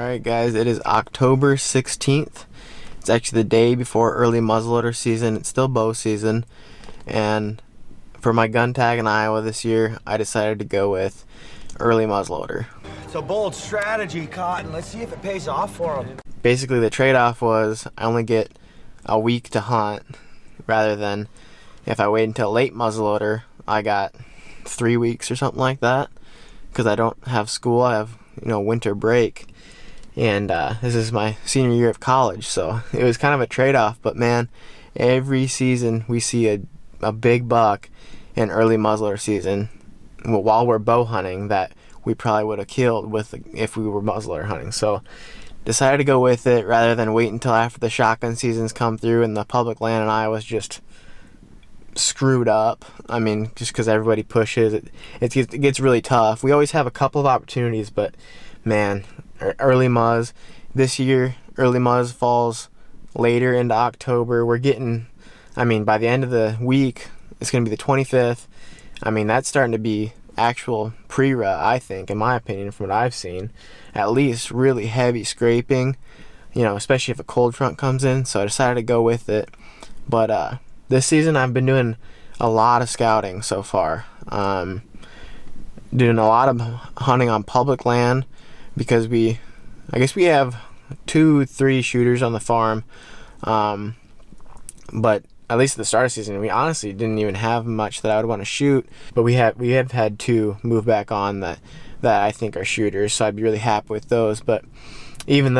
Alright guys, it is October 16th. It's actually the day before early muzzleloader season. It's still bow season. And for my gun tag in Iowa this year, I decided to go with early muzzleloader. It's a bold strategy, Cotton. Let's see if it pays off for them. Basically the trade-off was I only get a week to hunt, rather than if I wait until late muzzleloader, I got 3 weeks or something like that. Because I don't have school, I have winter break. And this is my senior year of college, so it was kind of a trade-off. But man, every season we see a big buck in early muzzleloader season while we're bow hunting that we probably would have killed if we were muzzleloader hunting. So decided to go with it rather than wait until after the shotgun seasons come through and the public land in Iowa is just screwed up. I mean, just because everybody pushes it gets really tough. We always have a couple of opportunities, but man, early muzz this year, early muzz falls later into October. We're getting, by the end of the week, it's going to be the 25th. That's starting to be actual pre-rut, I think, in my opinion, from what I've seen. At least really heavy scraping, especially if a cold front comes in. So I decided to go with it. But this season I've been doing a lot of scouting so far. Doing a lot of hunting on public land because I guess we have 2-3 shooters on the farm. But at least at the start of the season, we honestly didn't even have much that I would want to shoot. But we have had 2 move back on that I think are shooters, so I'd be really happy with those. But even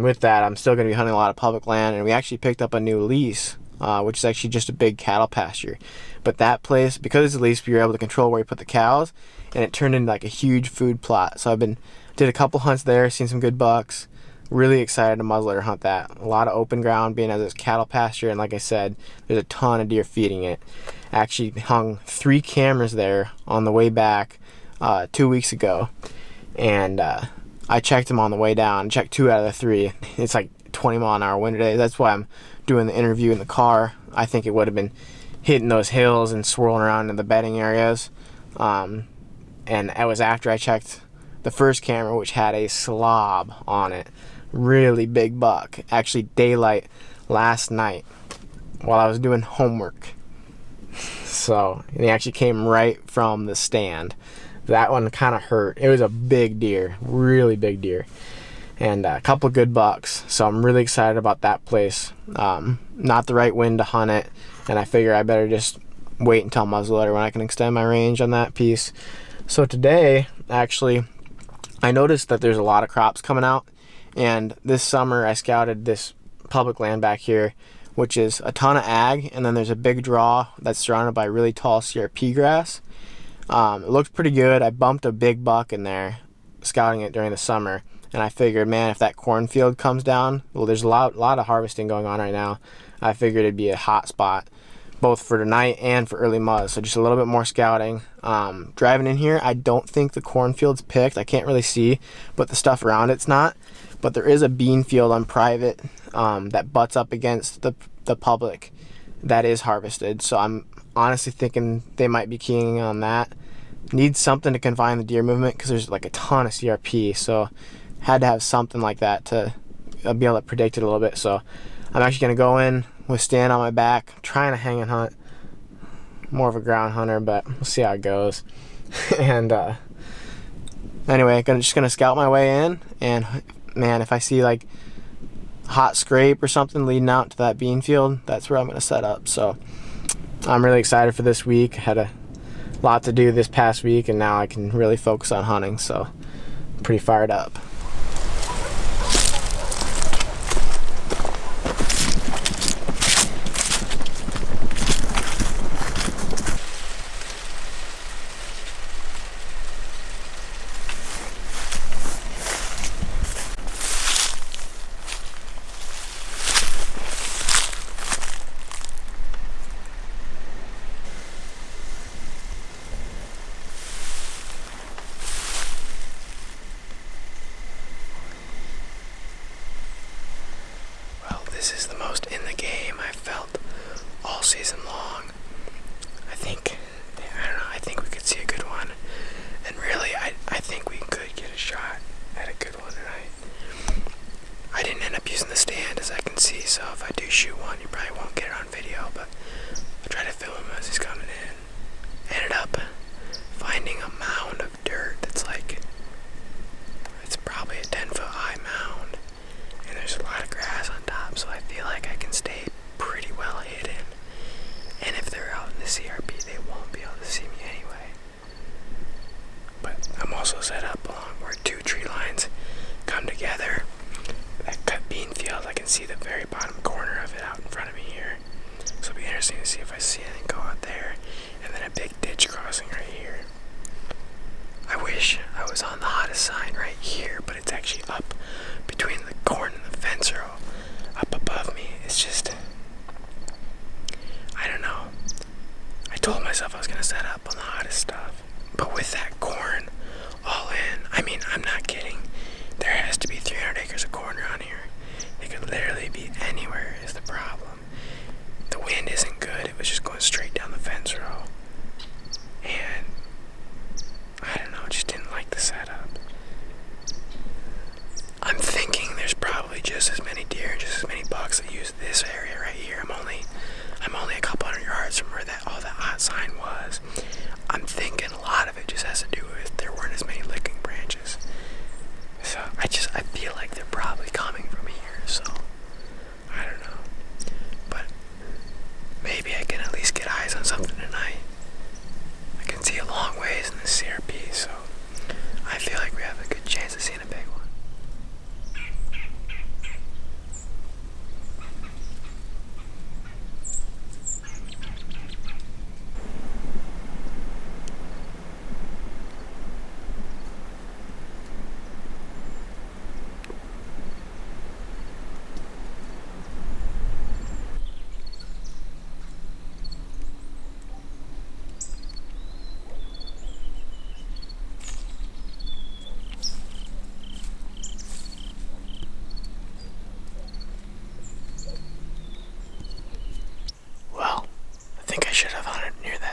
with that, I'm still going to be hunting a lot of public land, and we actually picked up a new lease, which is actually just a big cattle pasture. But that place, because it's a lease, you're able to control where you put the cows, and it turned into like a huge food plot. So did a couple hunts there, seen some good bucks. Really excited to muzzleloader hunt that. A lot of open ground being as this cattle pasture, and like I said, there's a ton of deer feeding it. Actually hung 3 cameras there on the way back 2 weeks ago, and I checked them on the way down. Checked 2 out of the 3. It's like 20-mile-an-hour wind today. That's why I'm doing the interview in the car. I think it would have been hitting those hills and swirling around in the bedding areas. And that was after I checked the first camera, which had a slob on it. Really big buck. Actually daylight last night while I was doing homework. So, and he actually came right from the stand. That one kind of hurt. It was a big deer, really big deer, and a couple good bucks. So I'm really excited about that place. Not the right wind to hunt it, and I figure I better just wait until muzzleloader when I can extend my range on that piece. So today, actually, I noticed that there's a lot of crops coming out, and this summer I scouted this public land back here, which is a ton of ag, and then there's a big draw that's surrounded by really tall CRP grass. It looked pretty good. I bumped a big buck in there scouting it during the summer, and I figured, man, if that cornfield comes down, well, there's a lot of harvesting going on right now. I figured it'd be a hot spot both for tonight and for early muzz. So just a little bit more scouting. Driving in here, I don't think the cornfield's picked. I can't really see, but the stuff around it's not. But there is a bean field on private that butts up against the public that is harvested. So I'm honestly thinking they might be keying on that. Need something to confine the deer movement because there's like a ton of CRP. So had to have something like that to be able to predict it a little bit. So I'm actually going to go in with stand on my back, trying to hang and hunt. More of a ground hunter, but we'll see how it goes. And anyway, just going to scout my way in, and man, if I see like hot scrape or something leading out to that bean field, that's where I'm going to set up. So I'm really excited for this week. Had a lot to do this past week, and now I can really focus on hunting, so pretty fired up. This is the most in the game I've felt all season long. I think we could see a good one. And really, I think we could get a shot at a good one tonight. so if I do shoot one, you probably won't get it on video, but I'll try to film him as he's coming in. Ended up finding a mound of dirt that's like, it's probably a 10-foot high mound, and there's a lot of grass on top, so I feel like I can stay pretty well hidden. And if they're out in the CRP, they won't be able to see me anyway. But I'm also set up along where two tree lines come together. That cut bean field, I can see the very bottom corner of it out in front of me here. So it'll be interesting to see if I see anything go out there. And then a big ditch crossing right here. I wish I was on the hottest sign right here, but it's actually up between the corn and the fence row. Up above me. It's just, I don't know. I told myself I was going to set up on the hottest stuff. But with that corn all in, I mean, I'm not kidding. There has to be 300 acres of corn around here. It could literally be anywhere is the problem. The wind isn't good. It was just going straight down the fence row. And I don't know, just didn't like the setup. I'm thinking there's probably just as many deer and just as many bucks that use this area right here. I'm only a couple hundred yards from where all that hot sign was. I'm thinking a lot of it just has to do with there weren't as many licking branches. So I feel like they're probably coming from here, so I don't know. But maybe I can at least get eyes on something tonight. I can see a long ways in the CRP, so I feel like we have a good chance of seeing a big one.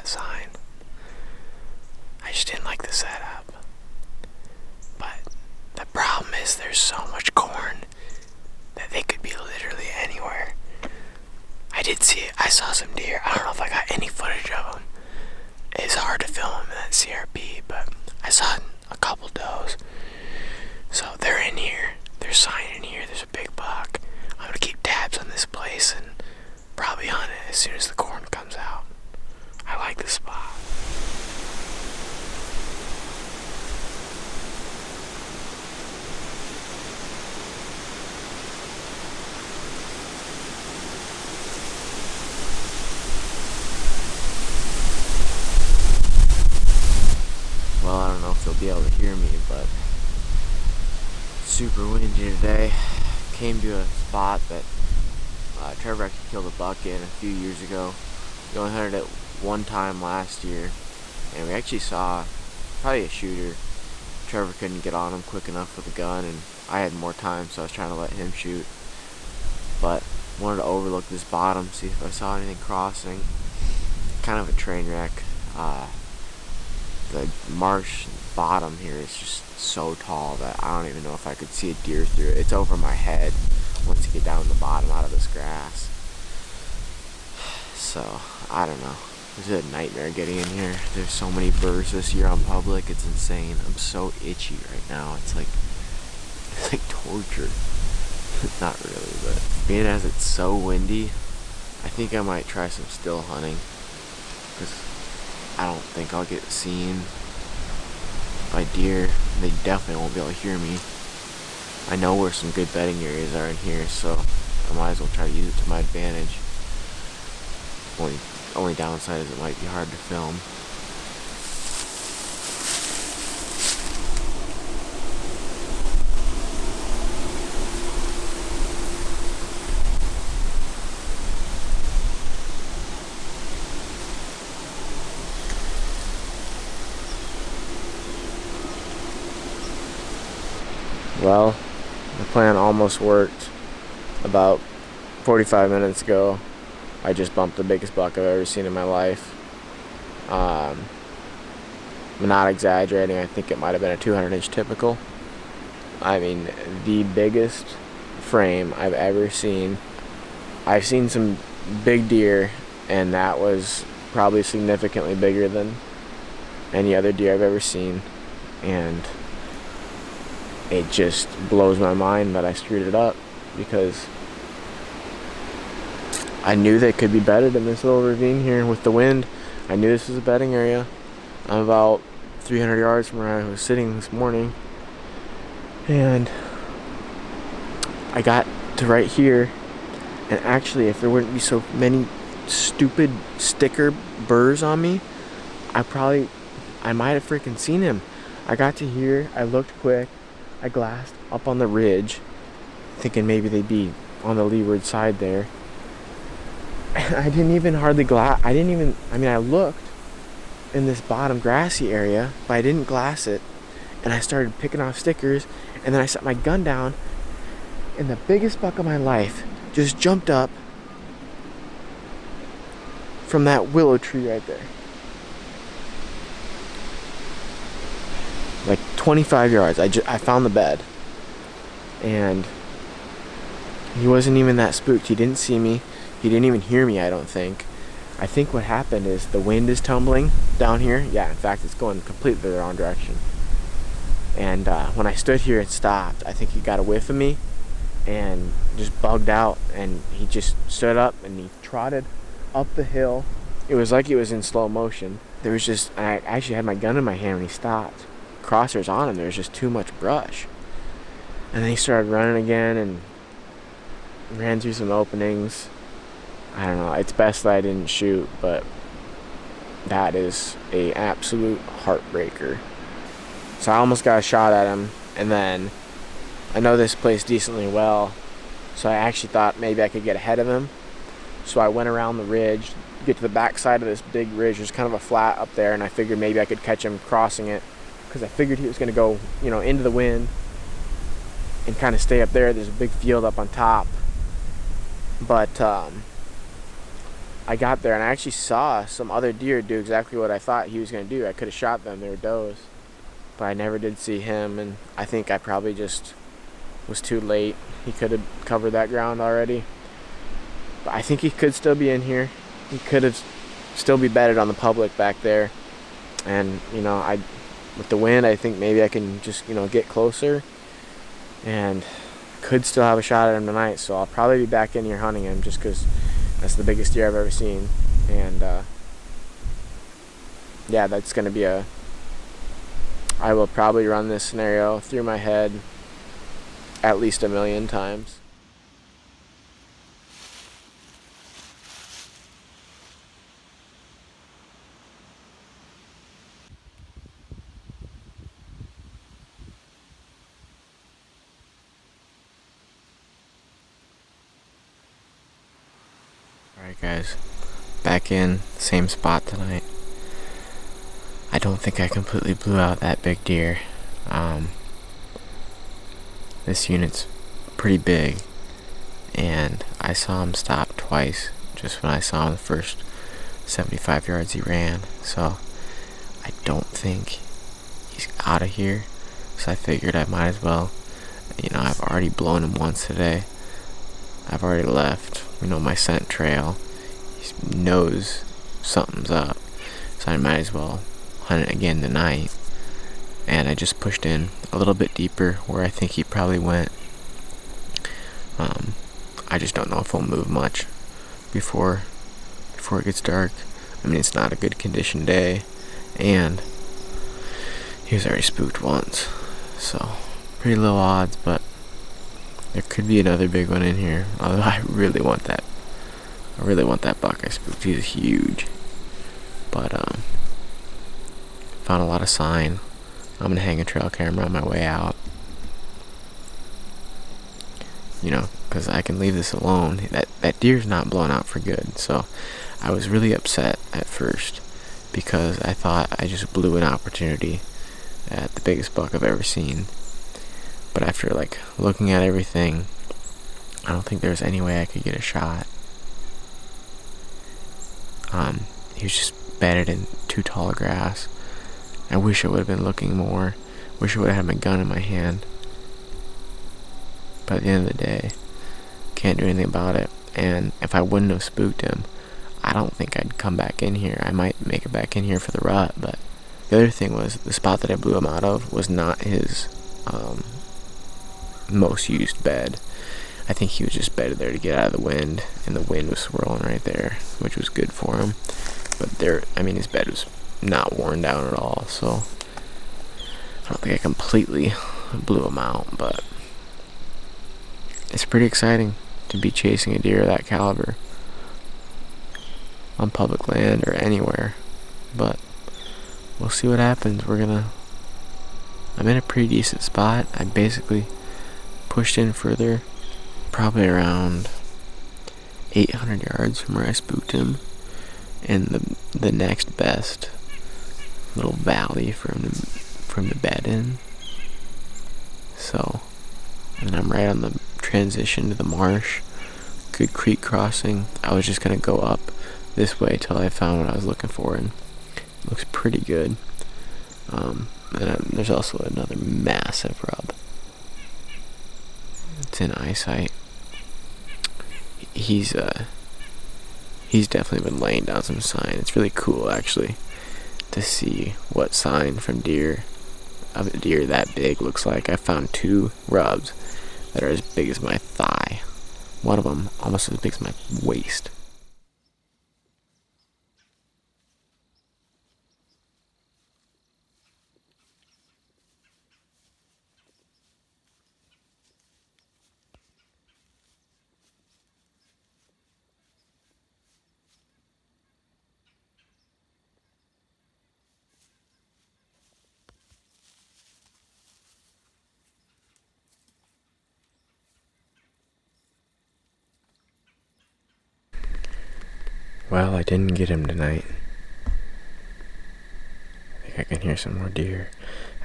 Sign. I just didn't like the setup. But the problem is there's so much corn that they could be literally anywhere. I saw some deer. I don't know if I got any footage of them. It's hard to film them in that CRP, but I saw a couple does. So they're in here. There's sign in here. There's a big buck. I'm gonna keep tabs on this place and probably hunt it as soon as the corn comes out. I like this spot. Well, I don't know if they'll be able to hear me, but super windy today. Came to a spot that Trevor actually killed a buck in a few years ago. We only hunted it one time last year, and we actually saw probably a shooter. Trevor couldn't get on him quick enough with a gun, and I had more time, so I was trying to let him shoot. But wanted to overlook this bottom, see if I saw anything crossing. Kind of a train wreck. The marsh bottom here is just so tall that I don't even know if I could see a deer through it. It's over my head once you get down the bottom out of this grass. So, I don't know. This is a nightmare getting in here. There's so many birds this year on public. It's insane. I'm so itchy right now. It's like torture. Not really, but being as it's so windy, I think I might try some still hunting, because I don't think I'll get seen by deer. They definitely won't be able to hear me. I know where some good bedding areas are in here, so I might as well try to use it to my advantage. Only downside is it might be hard to film. Well, the plan almost worked. About 45 minutes ago, I just bumped the biggest buck I've ever seen in my life. I'm not exaggerating. I think it might have been a 200-inch typical. I mean, the biggest frame I've ever seen I've seen some big deer, and that was probably significantly bigger than any other deer I've ever seen. And it just blows my mind that I screwed it up, because I knew they could be bedded in this little ravine here with the wind. I knew this was a bedding area. I'm about 300 yards from where I was sitting this morning, and I got to right here, and actually, if there wouldn't be so many stupid sticker burrs on me, I might have freaking seen him. I got to here, I looked quick, I glassed up on the ridge, thinking maybe they'd be on the leeward side there. I didn't even hardly I looked in this bottom grassy area, but I didn't glass it, and I started picking off stickers, and then I set my gun down, and the biggest buck of my life just jumped up from that willow tree right there. Like 25 yards. I found the bed, and he wasn't even that spooked. He didn't see me. He didn't even hear me, I don't think. I think what happened is the wind is tumbling down here. Yeah, in fact, it's going completely the wrong direction. And when I stood here and stopped, I think he got a whiff of me and just bugged out. And he just stood up and he trotted up the hill. It was like he was in slow motion. I actually had my gun in my hand when he stopped. Crosshairs on him, there was just too much brush. And then he started running again and ran through some openings. I don't know, it's best that I didn't shoot, but that is a absolute heartbreaker. So I almost got a shot at him, and then I know this place decently well, so I actually thought maybe I could get ahead of him. So I went around the ridge, get to the back side of this big ridge. There's kind of a flat up there, and I figured maybe I could catch him crossing it, because I figured he was going to go, into the wind and kind of stay up there. There's a big field up on top. But I got there, and I actually saw some other deer do exactly what I thought he was going to do. I could have shot them. They were does. But I never did see him, and I think I probably just was too late. He could have covered that ground already. But I think he could still be in here. He could have still be bedded on the public back there. And, with the wind, I think maybe I can just, get closer and could still have a shot at him tonight. So I'll probably be back in here hunting him, just because that's the biggest deer I've ever seen. And yeah, that's going to be I will probably run this scenario through my head at least 1,000,000 times. Alright guys, back in, same spot tonight. I don't think I completely blew out that big deer. This unit's pretty big, and I saw him stop twice just when I saw him the first 75 yards he ran. So I don't think he's out of here, so I figured I might as well. I've already blown him once today. I've already left, my scent trail. He knows something's up, so I might as well hunt it again tonight. And I just pushed in a little bit deeper where I think he probably went. I just don't know if he'll move much before it gets dark. It's not a good condition day, and he was already spooked once, so pretty low odds, but there could be another big one in here. Although I really want that buck I spooked. He's huge. But found a lot of sign. I'm gonna hang a trail camera on my way out. Because I can leave this alone. That deer's not blown out for good. So I was really upset at first, because I thought I just blew an opportunity at the biggest buck I've ever seen. But after looking at everything, I don't think there's any way I could get a shot. He was just bedded in too tall grass. I wish I would have been looking more. Wish I would have had my gun in my hand. But at the end of the day, can't do anything about it. and if I wouldn't have spooked him, I don't think I'd come back in here. I might make it back in here for the rut, but the other thing was the spot that I blew him out of was not his most used bed. I think he was just bedded there to get out of the wind, and the wind was swirling right there, which was good for him. But his bed was not worn down at all, so I don't think I completely blew him out, but it's pretty exciting to be chasing a deer of that caliber on public land or anywhere. But we'll see what happens. I'm in a pretty decent spot. I basically pushed in further, probably around 800 yards from where I spooked him, and the next best little valley from the bed in. So, and I'm right on the transition to the marsh. Good creek crossing. I was just gonna go up this way till I found what I was looking for, and it looks pretty good. There's also another massive rub. It's in eyesight. He's definitely been laying down some sign. It's really cool actually to see what sign from of a deer that big looks like. I found 2 rubs that are as big as my thigh. One of them almost as big as my waist. Well, I didn't get him tonight. I think I can hear some more deer.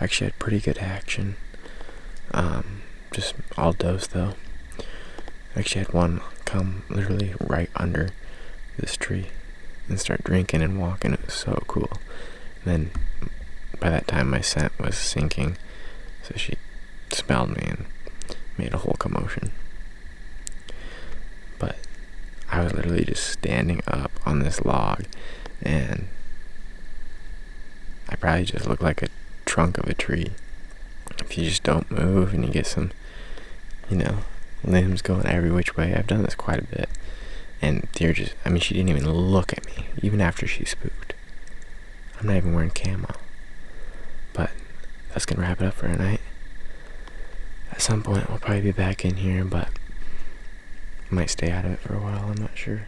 Actually had pretty good action. Just all does though. Actually had one come literally right under this tree and start drinking and walking. It was so cool. And then by that time my scent was sinking, so she smelled me and made a whole commotion. But I was literally just standing up on this log, and I probably just look like a trunk of a tree. If you just don't move and you get some, limbs going every which way. I've done this quite a bit. And deer she didn't even look at me, even after she spooked. I'm not even wearing camo. But that's gonna wrap it up for tonight. At some point, we'll probably be back in here, but I might stay out of it for a while, I'm not sure.